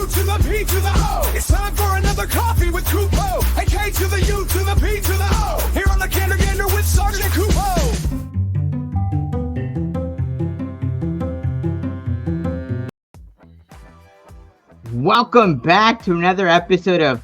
U to the P to the O. It's time for another coffee with Kupo. A K to the U to the P to the O. Here on the Gander with Sergeant Kupo. Welcome back to another episode of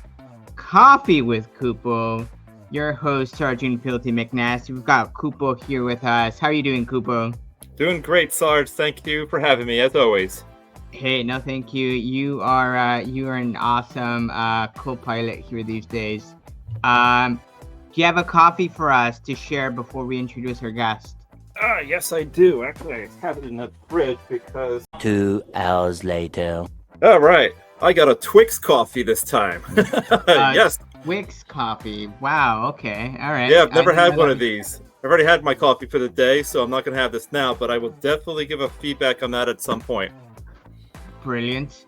Coffee with Kupo. Your host, Sergeant Filthy McNasty. We've got Kupo here with us. How are you doing, Kupo? Doing great, Sarge. Thank you for having me, as always. Hey, no, thank you. You are an awesome co-pilot here these days. Do you have a coffee for us to share before we introduce our guest? Yes, I do. Actually, I have it in the fridge because... 2 hours later. All right. I got a Twix coffee this time. Yes. Twix coffee. Wow. Okay. All right. Yeah, I've never had one of these. I've already had my coffee for the day, so I'm not going to have this now, but I will definitely give a feedback on that at some point. Brilliant.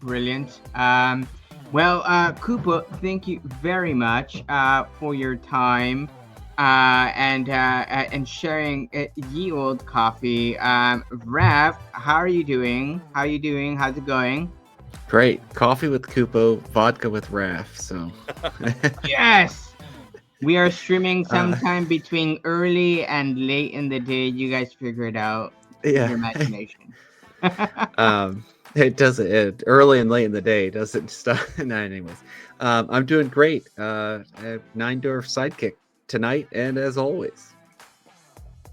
Well, Kupo, thank you very much for your time and sharing ye old coffee. Rav, how are you doing? How's it going? Great. Coffee with Kupo, vodka with Raf. So yes, we are streaming sometime between early and late in the day. You guys figure it out. Yeah. Your imagination. It doesn't early and late in the day doesn't stop. No, anyways, I'm doing great. 9-door Sidekick tonight and as always.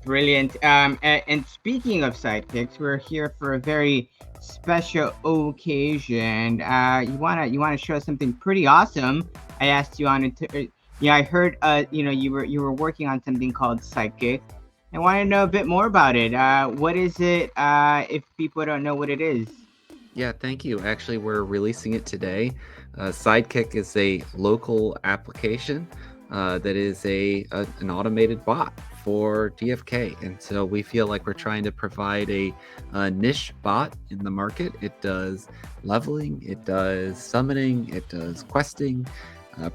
Brilliant. And speaking of sidekicks, we're here for a very special occasion. You wanna show us something pretty awesome. I asked you on it. Yeah, I heard. You were working on something called Sidekick. I want to know a bit more about it. What is it? If people don't know what it is. Yeah, thank you. Actually, we're releasing it today. Sidekick is a local application that is an automated bot for DFK, and so we feel like we're trying to provide a niche bot in the market. It does leveling, it does summoning, it does questing,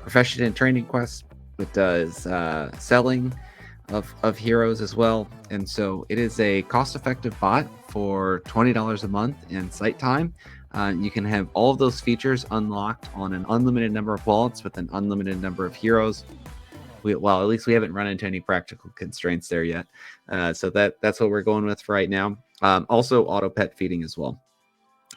profession and training quests. It does selling of heroes as well, and so it is a cost-effective bot for $20 a month in site time. You can have all of those features unlocked on an unlimited number of wallets with an unlimited number of heroes. Well, at least we haven't run into any practical constraints there yet. So that's what we're going with for right now. Also auto pet feeding as well.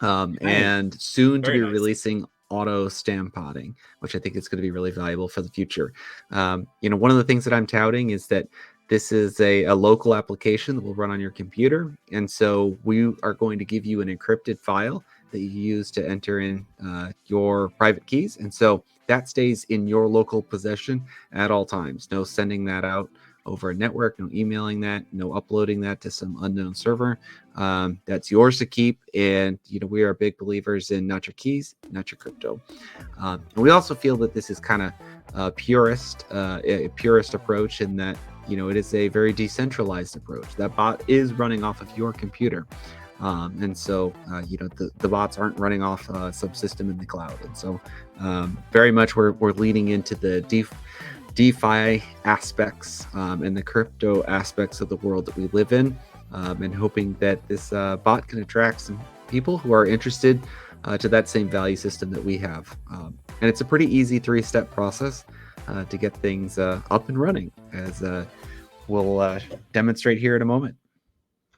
And soon to be releasing auto stam potting, which I think is going to be really valuable for the future. One of the things that I'm touting is that this is a local application that will run on your computer. And so we are going to give you an encrypted file that you use to enter in your private keys. And so that stays in your local possession at all times. No sending that out over a network, no emailing that, no uploading that to some unknown server. That's yours to keep. And, we are big believers in not your keys, not your crypto. And we also feel that this is kind of a purist approach in that, it is a very decentralized approach. That bot is running off of your computer. And so, the bots aren't running off a subsystem in the cloud. And so very much we're leading into the DeFi aspects and the crypto aspects of the world that we live in, and hoping that this bot can attract some people who are interested to that same value system that we have. And it's a pretty easy 3-step process to get things up and running, as we'll demonstrate here in a moment.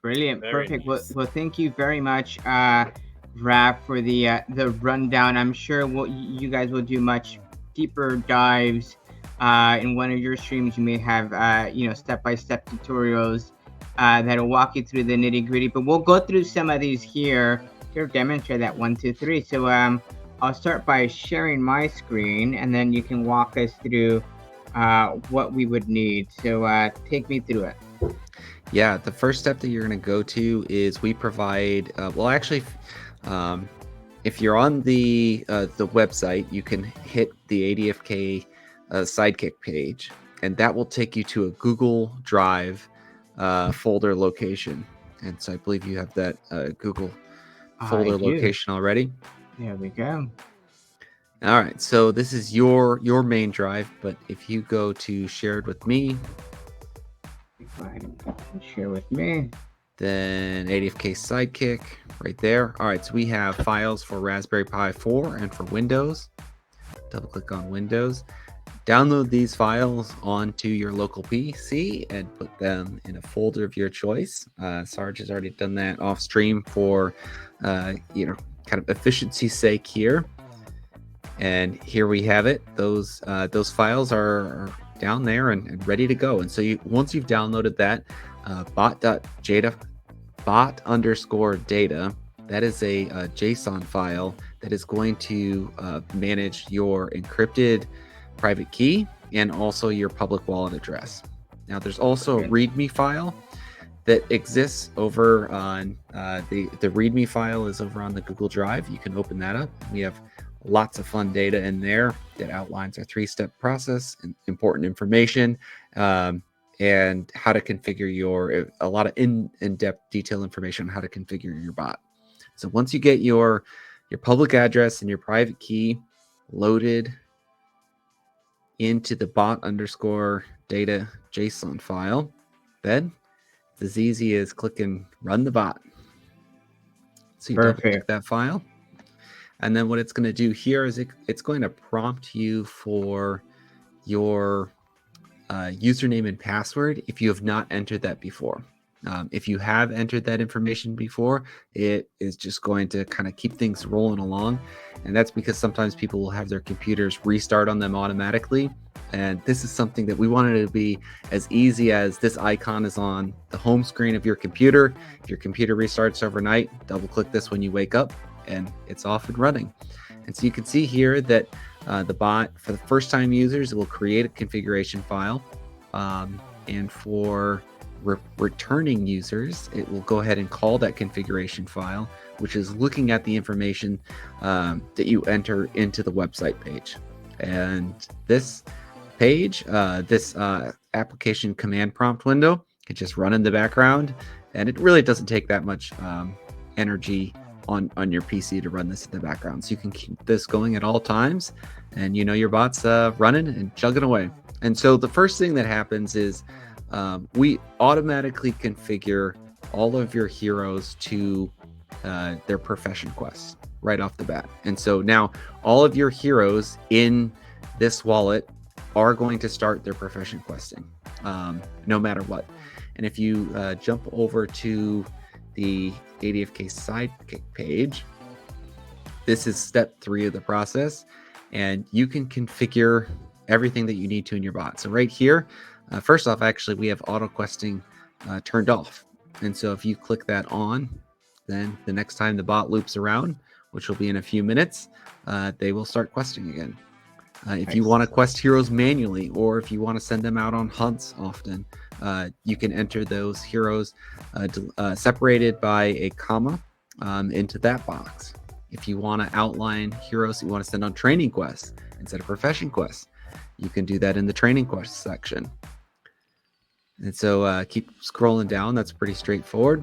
Brilliant. Very Perfect. nice. Well, thank you very much, Raph, for the rundown. I'm sure you guys will do much deeper dives in one of your streams. You may have step-by-step tutorials that'll walk you through the nitty-gritty, but we'll go through some of these here to demonstrate that 1, 2, 3. So I'll start by sharing my screen, and then you can walk us through what we would need. So take me through it. Yeah, the first step that you're going to go to is we provide, if you're on the website, you can hit the ADFK Sidekick page, and that will take you to a Google Drive folder location. And so I believe you have that Google folder location already. There we go. All right, so this is your main drive, but if you go to shared with me, Go ahead and share with me. then ADFK Sidekick right there. All right, so we have files for Raspberry Pi 4 and for Windows. Double click on Windows. Download these files onto your local PC and put them in a folder of your choice. Sarge has already done that off stream for, kind of efficiency's sake here. And here we have it. Those files are down there and ready to go. And so once you've downloaded that, bot_data, that is a JSON file that is going to manage your encrypted private key and also your public wallet address. Now there's also a README file that exists over on the README file is over on the Google Drive. You can open that up. We have lots of fun data in there that outlines our 3-step process and important information, and how to configure a lot of in-depth detail information on how to configure your bot. So once you get your public address and your private key loaded into the bot_data JSON file, then it's as easy as clicking run the bot. So you double-click that file. And then what it's going to do here is it's going to prompt you for your username and password if you have not entered that before. If you have entered that information before, it is just going to kind of keep things rolling along. And that's because sometimes people will have their computers restart on them automatically. And this is something that we wanted it to be as easy as this icon is on the home screen of your computer. If your computer restarts overnight, double click this when you wake up and it's off and running. And so you can see here that the bot, for the first time users, it will create a configuration file. And for returning users, it will go ahead and call that configuration file, which is looking at the information that you enter into the website page. And this page, this application command prompt window can just run in the background, and it really doesn't take that much energy on your PC to run this in the background. So you can keep this going at all times, and your bot's running and chugging away. And so the first thing that happens is we automatically configure all of your heroes to their profession quests right off the bat. And so now all of your heroes in this wallet are going to start their profession questing, no matter what. And if you jump over to the ADFK Sidekick page, this is step 3 of the process, and you can configure everything that you need to in your bot. So right here, first off, actually, we have auto questing turned off. And so if you click that on, then the next time the bot loops around, which will be in a few minutes, they will start questing again. If you want to quest heroes manually, or if you want to send them out on hunts often, you can enter those heroes separated by a comma into that box. If you want to outline heroes you want to send on training quests instead of profession quests, you can do that in the training quest section. And so keep scrolling down. That's pretty straightforward.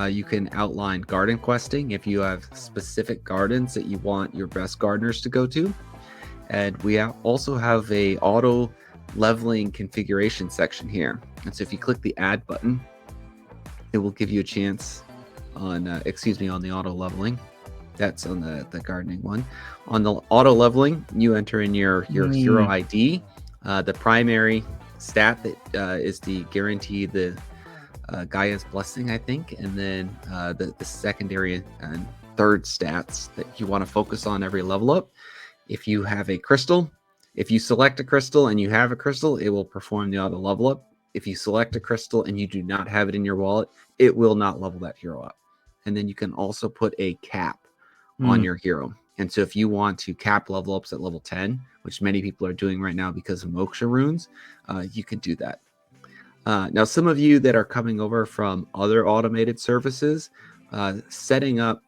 You can outline garden questing if you have specific gardens that you want your best gardeners to go to. And we also have a auto leveling configuration section here. And so if you click the add button, it will give you a chance on, on the auto leveling. That's on the gardening one. On the auto leveling, you enter in your hero ID, the primary stat that is the guarantee, the Gaia's Blessing, I think, and then the secondary and third stats that you want to focus on every level up. If you have a crystal, if you select a crystal and you have a crystal, it will perform the auto level up. If you select a crystal and you do not have it in your wallet, it will not level that hero up. And then you can also put a cap on your hero. And so if you want to cap level ups at level 10, which many people are doing right now because of Moksha runes, you can do that. Now, some of you that are coming over from other automated services, setting up,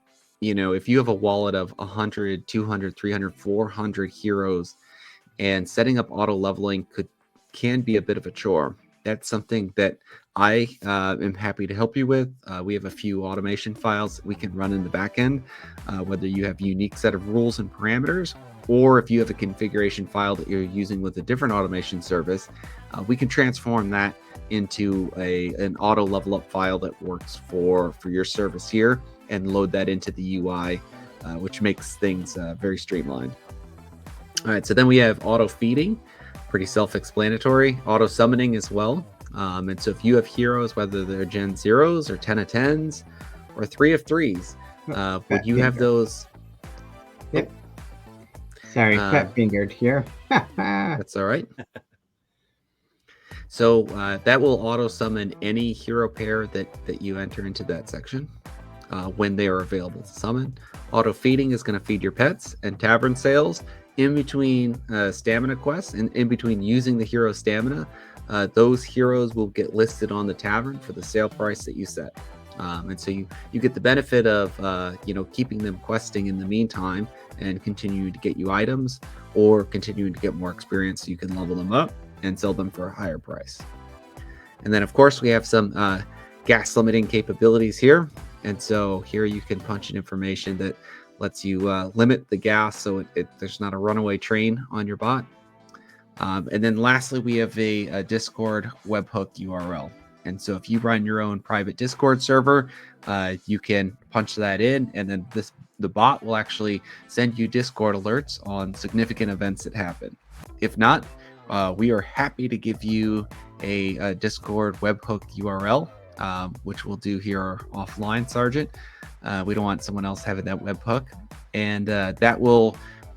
if you have a wallet of 100, 200, 300, 400 heroes, and setting up auto leveling can be a bit of a chore. That's something that I am happy to help you with. We have a few automation files that we can run in the back end, whether you have a unique set of rules and parameters, or if you have a configuration file that you're using with a different automation service, we can transform that into an auto level up file that works for your service here and load that into the UI, which makes things very streamlined. All right, so then we have auto feeding, pretty self-explanatory. Auto summoning as well. And so if you have heroes, whether they're Gen 0s or 10 of 10s or 3 of 3s, would you have those? Yep. Sorry, fat fingered here. That's all right. So that will auto summon any hero pair that you enter into that section when they are available to summon. Auto feeding is going to feed your pets and tavern sales in between stamina quests and in between using the hero stamina. Those heroes will get listed on the tavern for the sale price that you set. And so you get the benefit of keeping them questing in the meantime and continuing to get you items or continuing to get more experience so you can level them up and sell them for a higher price. And then of course we have some gas limiting capabilities here. And so here you can punch in information that lets you limit the gas so there's not a runaway train on your bot. And then lastly, we have a Discord webhook URL. And so if you run your own private Discord server, you can punch that in, and then the bot will actually send you Discord alerts on significant events that happen. If not, we are happy to give you a Discord webhook URL, which we'll do here offline, Sergeant. We don't want someone else having that webhook, and that will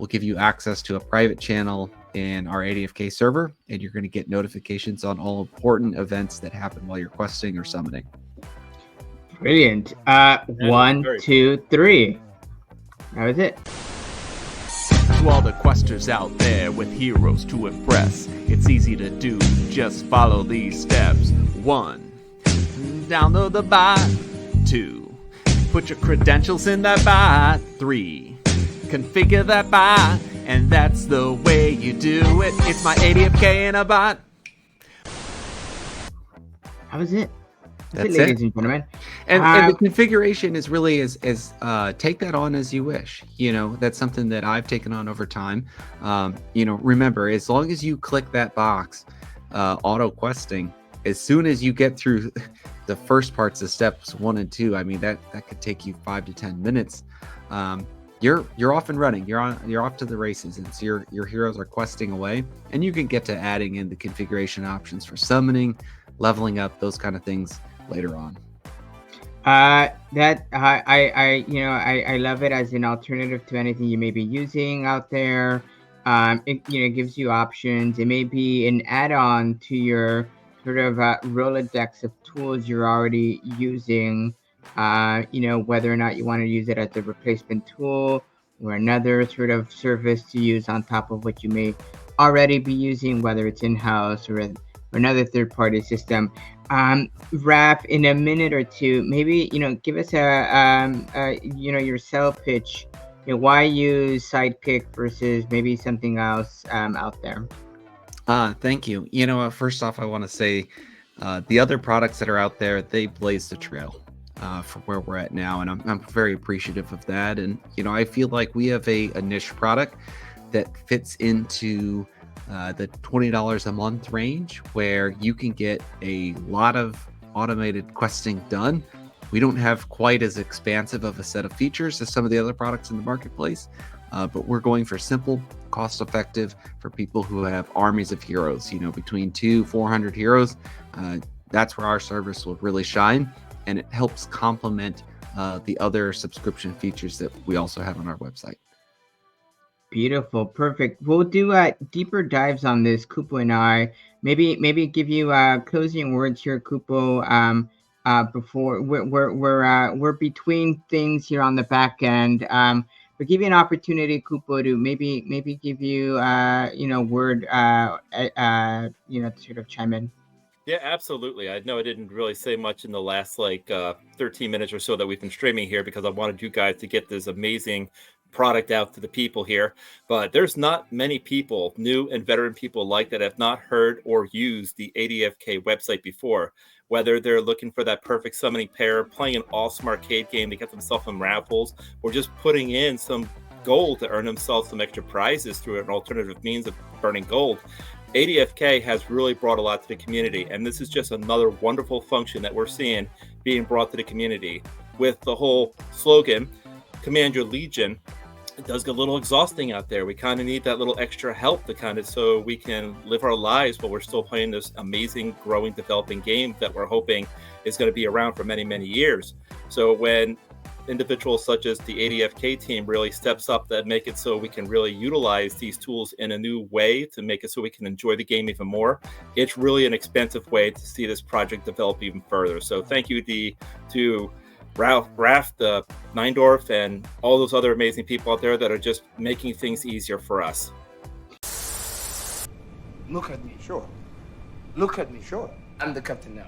give you access to a private channel in our ADFK server, and you're going to get notifications on all important events that happen while you're questing or summoning. Brilliant. 1, 2, 3. That was it. To all the questers out there with heroes to impress, it's easy to do, just follow these steps. 1, download the bot. 2, put your credentials in that bot. 3, configure that bot. And that's the way you do it. It's my ADFK in a bot. That was it. That's ladies it. and gentlemen. And the configuration is really as take that on as you wish. That's something that I've taken on over time. Remember, as long as you click that box, auto questing, as soon as you get through the first parts of steps 1 and 2, I mean that could take you 5 to 10 minutes. You're off and running. You're off to the races, and so your heroes are questing away, and you can get to adding in the configuration options for summoning, leveling up, those kind of things later on. I love it as an alternative to anything you may be using out there. It gives you options. It may be an add-on to your sort of Rolodex of tools you're already using. Whether or not you want to use it as a replacement tool or another sort of service to use on top of what you may already be using, whether it's in-house or another third-party system. Raph, in a minute or two, maybe give us your sell pitch. Why use Sidekick versus maybe something else out there? Thank you. First off, I want to say the other products that are out there, they blaze the trail for where we're at now, and I'm very appreciative of that. And I feel like we have a niche product that fits into the $20 a month range, where you can get a lot of automated questing done. We don't have quite as expansive of a set of features as some of the other products in the marketplace, but we're going for simple, cost-effective for people who have armies of heroes. Between 200-400 heroes, that's where our service will really shine, and it helps complement the other subscription features that we also have on our website. Beautiful, perfect. We'll do deeper dives on this, Kupo and I. Maybe give you closing words here, Kupo. Before we're between things here on the back end. But give you an opportunity, Kupo, to maybe give you word to sort of chime in. Yeah, absolutely. I know I didn't really say much in the last 13 minutes or so that we've been streaming here, because I wanted you guys to get this amazing product out to the people here. But there's not many people, new and veteran people like that, have not heard or used the ADFK website before. Whether they're looking for that perfect summoning pair, playing an awesome arcade game to get themselves some raffles, or just putting in some gold to earn themselves some extra prizes through an alternative means of burning gold. ADFK has really brought a lot to the community, and this is just another wonderful function that we're seeing being brought to the community. With the whole slogan, Command Your Legion, it does get a little exhausting out there. We kind of need that little extra help to kind of so we can live our lives while we're still playing this amazing, growing, developing game that we're hoping is going to be around for many, many years. So when individuals such as the ADFK team really steps up that make it so we can really utilize these tools in a new way to make it so we can enjoy the game even more, it's really an expensive way to see this project develop even further. So thank you to Ralph, Neindorf, and all those other amazing people out there that are just making things easier for us. Look at me, sure. Look at me, sure. I'm the captain now.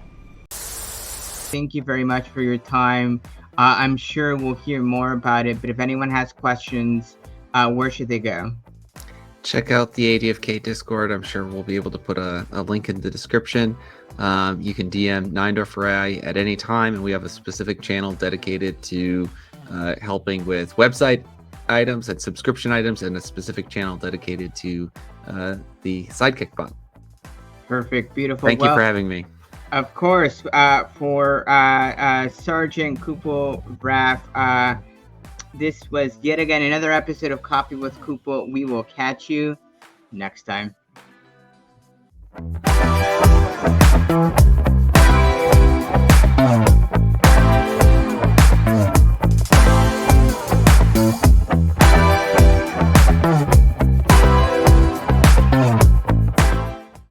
Thank you very much for your time. I'm sure we'll hear more about it, but if anyone has questions, where should they go? Check out the ADFK Discord. I'm sure we'll be able to put a link in the description. You can DM Neindorf or I at any time, and we have a specific channel dedicated to helping with website items and subscription items, and a specific channel dedicated to the Sidekick bot. Perfect, beautiful. Thank you for having me. Of course, for Sergeant Kupo, Raph, this was yet again another episode of Coffee with Kupo. We will catch you next time.